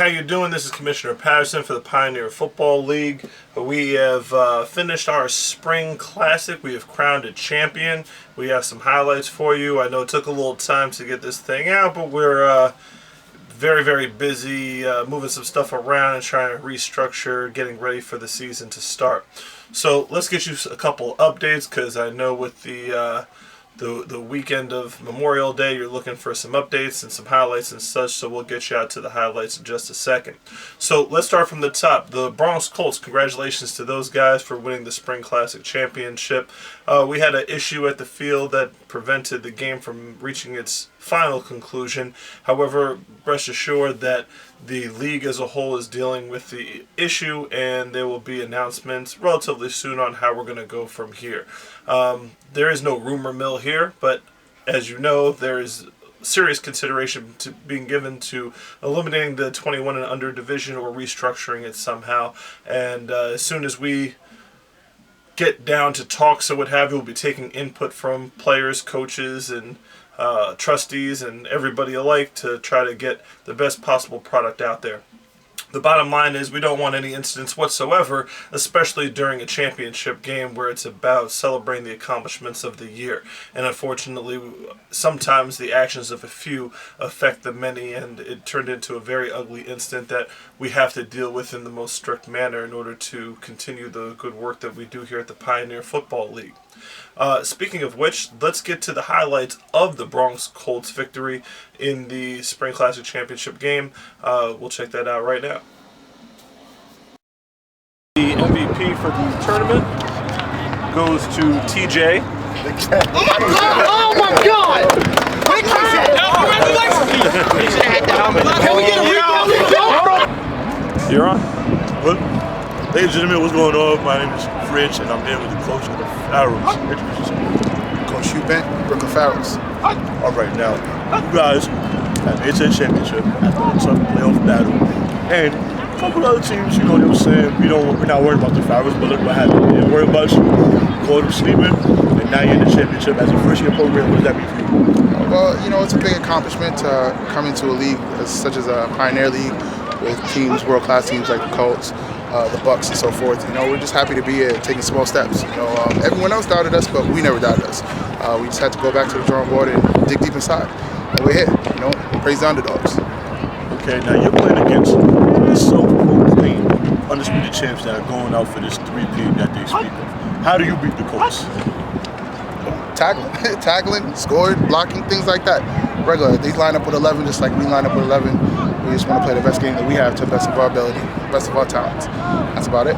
how you doing? This is Commissioner Patterson for the Pioneer Football League. We have finished our Spring Classic. We have crowned a champion. We have some highlights for you. I know it took a little time to get this thing out, but we're very, very busy moving some stuff around and trying to restructure, getting ready for the season to start. So let's get you a couple updates, because I know with the weekend of Memorial Day, you're looking for some updates and some highlights and such, so we'll get you out to the highlights in just a second. So let's start from the top. The Bronx Colts, congratulations to those guys for winning the Spring Classic Championship. We had an issue at the field that prevented the game from reaching its final conclusion. However, rest assured that the league as a whole is dealing with the issue, and there will be announcements relatively soon on how we're going to go from here. There is no rumor mill here, but as you know, there is serious consideration being given to eliminating the 21 and under division or restructuring it somehow. And as soon as we get down to talks or what have you, we'll be taking input from players, coaches, and trustees and everybody alike to try to get the best possible product out there. The bottom line is we don't want any incidents whatsoever, especially during a championship game where it's about celebrating the accomplishments of the year. And unfortunately, sometimes the actions of a few affect the many, and it turned into a very ugly incident that we have to deal with in the most strict manner in order to continue the good work that we do here at the Pioneer Football League. Speaking of which, let's get to the highlights of the Bronx Colts victory in the Spring Classic Championship game. We'll check that out right now. The MVP for the tournament goes to TJ. Oh my God! Can we get a You're on. What? Ladies and gentlemen, what's going on? My name is Rich, and I'm here with the coach of the Pharaohs. Introduce yourself. Coach Eubank, Brooklyn Pharaohs. All right, now, you guys have made it to the championship after a tough playoff battle. And a couple other teams, you know, they were saying, we're not worried about the Pharaohs, but look what happened. They didn't worry about you. Called them sleeping, and now you're in the championship. As a first-year program, what does that mean for you? Well, you know, it's a big accomplishment to come into a league such as a Pioneer League with teams, world-class teams like the Colts, the Bucks, and so forth. You know, we're just happy to be here, taking small steps. You know, everyone else doubted us, but we never doubted us. We just had to go back to the drawing board and dig deep inside. And we're here. You know, praise the underdogs. Okay, now you're playing against the self-proclaimed undisputed champs that are going out for this three-peat that they speak of. How do you beat the Colts? Tackling, scoring, blocking, things like that. Regular. They line up with 11 just like we line up with 11. We just want to play the best game that we have to the best of our ability, best of our talents. That's about it.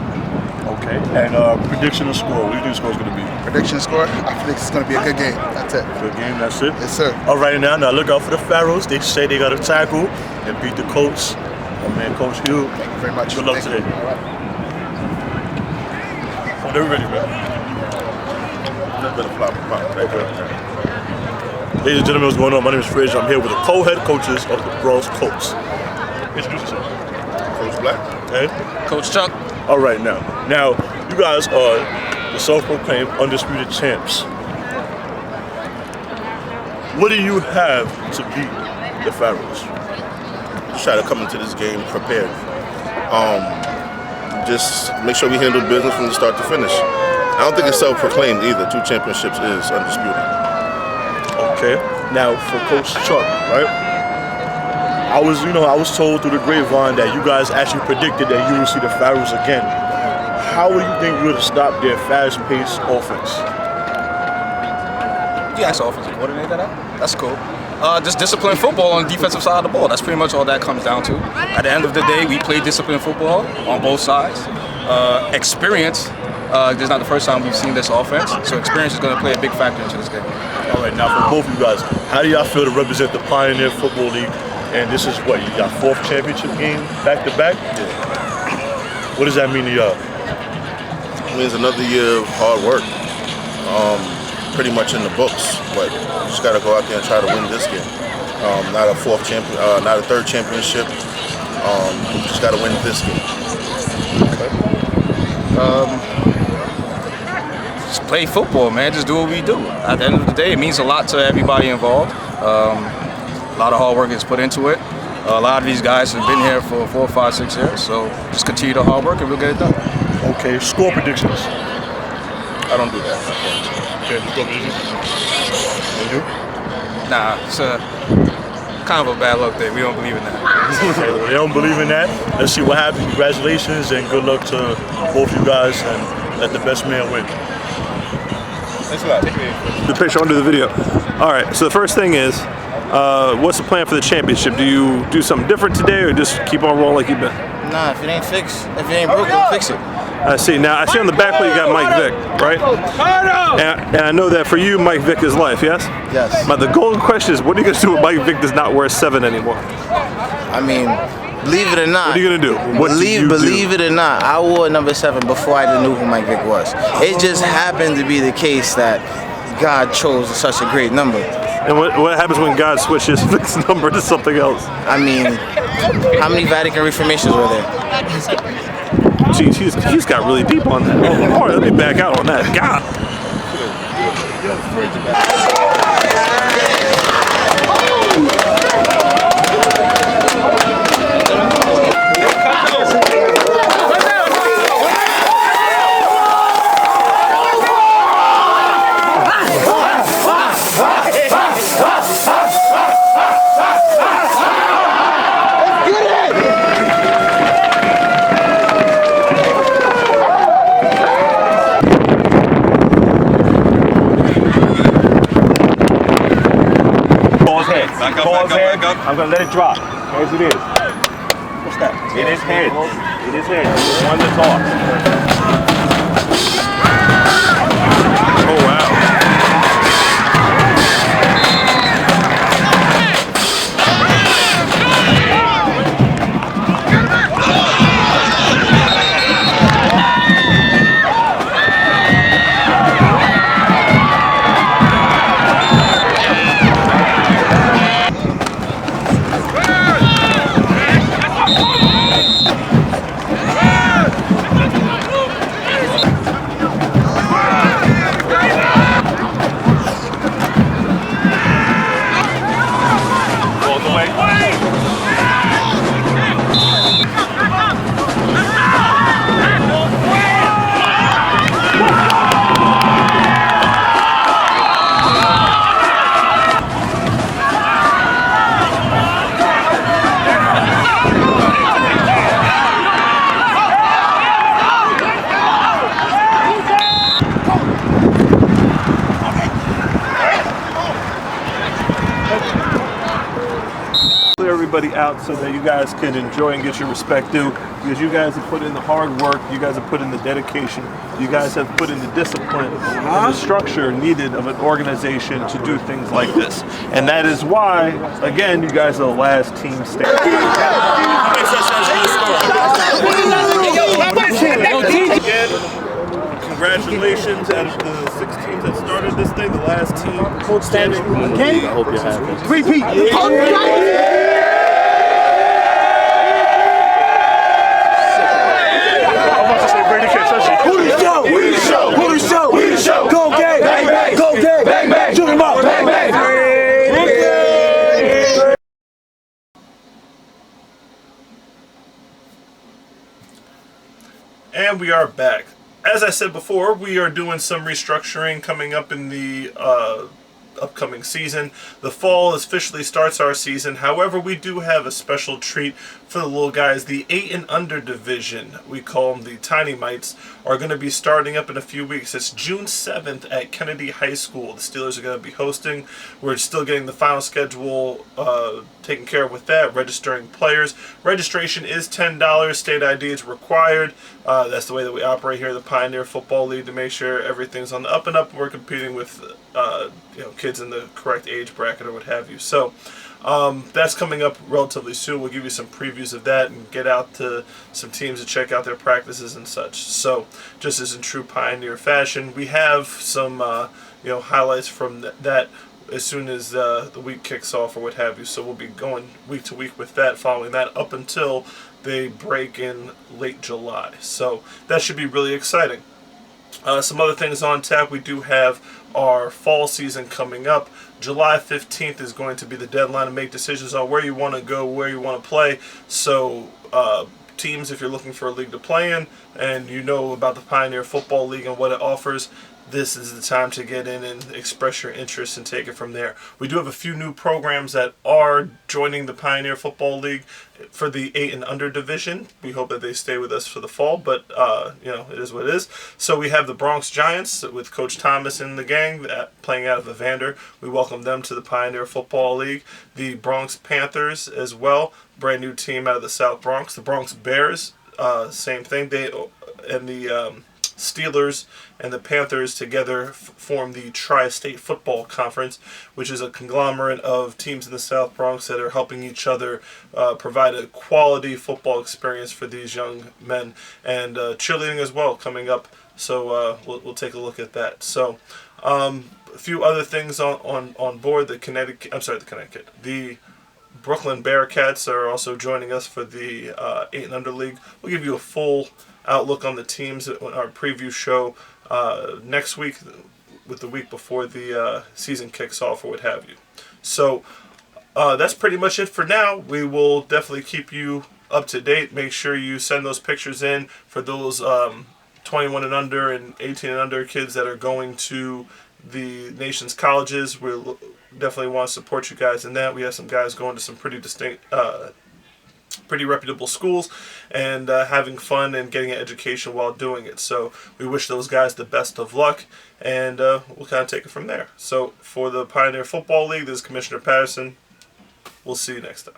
Okay. And prediction of score. What do you think the score is going to be? Prediction score? I predict it's going to be a good game. That's it. Good game. That's it? Yes, sir. All right, now look out for the Pharaohs. They say they got to tackle and beat the Colts. Oh, man, Coach Hugh. Thank you very much. Good luck today. All right. Oh, they're ready, man. Ladies and gentlemen, what's going on? My name is Fridge. I'm here with the co-head coaches of the Bronx Colts. Introduce yourself. Coach Black. And Coach Chuck. all right, now you guys are the self-proclaimed undisputed champs. What do you have to beat the Pharaohs? Just try to come into this game prepared. Just make sure we handle business from the start to finish. I don't think it's self-proclaimed either. 2 championships is undisputed. Okay. Now for Coach Chuck, right? I was told through the grapevine that you guys actually predicted that you would see the Pharaohs again. How would you think you would have stopped their fast-paced offense? You asked the offensive coordinator that? That's cool. Just disciplined football on the defensive side of the ball. That's pretty much all that comes down to. At the end of the day, we play disciplined football on both sides. Experience. This is not the first time we've seen this offense, so experience is going to play a big factor into this game. All right, now for both of you guys, how do y'all feel to represent the Pioneer Football League? And this is what, you got 4th championship game back-to-back? Yeah. What does that mean to y'all? It means another year of hard work. Pretty much in the books, but you just got to go out there and try to win this game. Not a 3rd championship. You just got to win this game. Just play football, man. Just do what we do. At the end of the day, it means a lot to everybody involved. A lot of hard work is put into it. A lot of these guys have been here for 4, 5, 6 years, so just continue the hard work and we'll get it done. Okay, score predictions. I don't do that. Okay, score predictions. You do? Nah, it's kind of a bad luck thing. We don't believe in that. Okay, well, they don't believe in that. Let's see what happens. Congratulations and good luck to both you guys, and let the best man win. Thanks a lot. The picture under the video. All right, so the first thing is, what's the plan for the championship? Do you do something different today, or just keep on rolling like you've been? Nah, if it ain't fixed, if it ain't broke, don't fix it. I see. Now, I see on the back plate you got Mike Vick, right? And I know that for you, Mike Vick is life, yes? Yes. But the golden question is, what are you going to do when Mike Vick does not wear 7 anymore? I mean, believe it or not. What are you going to do? Believe it or not, I wore number 7 before I even knew who Mike Vick was. It just happened to be the case that God chose such a great number. And what happens when God switches Vick's number to something else? I mean, how many Vatican Reformations were there? Geez, he's got really deep on that. Oh, all right, let me back out on that. God. I'm gonna let it drop. As it is. What's that? It is head. It is head. One to toss. Oh, wow. Everybody out so that you guys can enjoy and get your respect due, because you guys have put in the hard work, you guys have put in the dedication, you guys have put in the discipline and the structure needed of an organization to do things like this. And that is why, again, you guys are the last team standing. Again, congratulations out of the 6 teams that started this thing, the last team standing. I hope you're happy. Repeat. Go gang! Bang bang! Go gang! Bang bang! Shoot him up! Bang bang! And we are back. As I said before, we are doing some restructuring coming up in the upcoming season. The fall officially starts our season. However, we do have a special treat for the little guys. The 8 and under division, we call them the Tiny Mites, are going to be starting up in a few weeks. It's June 7th at Kennedy High School. The Steelers are going to be hosting. We're still getting the final schedule taken care of with that, registering players. Registration is $10. State ID is required. That's the way that we operate here at the Pioneer Football League, to make sure everything's on the up and up. We're competing with kids in the correct age bracket or what have you. So that's coming up relatively soon. We'll give you some previews of that and get out to some teams to check out their practices and such. So just as in true Pioneer fashion, we have some highlights from that as soon as the week kicks off or what have you. So we'll be going week to week with that, following that up until they break in late July. So that should be really exciting. Some other things on tap. We do have our fall season coming up. July 15th is going to be the deadline to make decisions on where you want to go, where you want to play. So teams, if you're looking for a league to play in and you know about the Pioneer Football League and what it offers, this is the time to get in and express your interest and take it from there. We do have a few new programs that are joining the Pioneer Football League for the 8 and under division. We hope that they stay with us for the fall, but it is what it is. So we have the Bronx Giants with Coach Thomas and the gang playing out of Evander. We welcome them to the Pioneer Football League. The Bronx Panthers as well, brand new team out of the South Bronx. The Bronx Bears, same thing. They and the Steelers and the Panthers together form the Tri-State Football Conference, which is a conglomerate of teams in the South Bronx that are helping each other provide a quality football experience for these young men, and cheerleading as well coming up. So we'll take a look at that. So a few other things on board. The Brooklyn Bearcats are also joining us for the 8 and under league. We'll give you a full outlook on the teams on our preview show next week, with the week before the season kicks off or what have you. So that's pretty much it for now. We will definitely keep you up to date. Make sure you send those pictures in for those 21 and under and 18 and under kids that are going to the nation's colleges. We'll definitely want to support you guys in that. We have some guys going to some pretty reputable schools and having fun and getting an education while doing it. So we wish those guys the best of luck, and we'll kind of take it from there. So for the Pioneer Football League, this is Commissioner Patterson. We'll see you next time.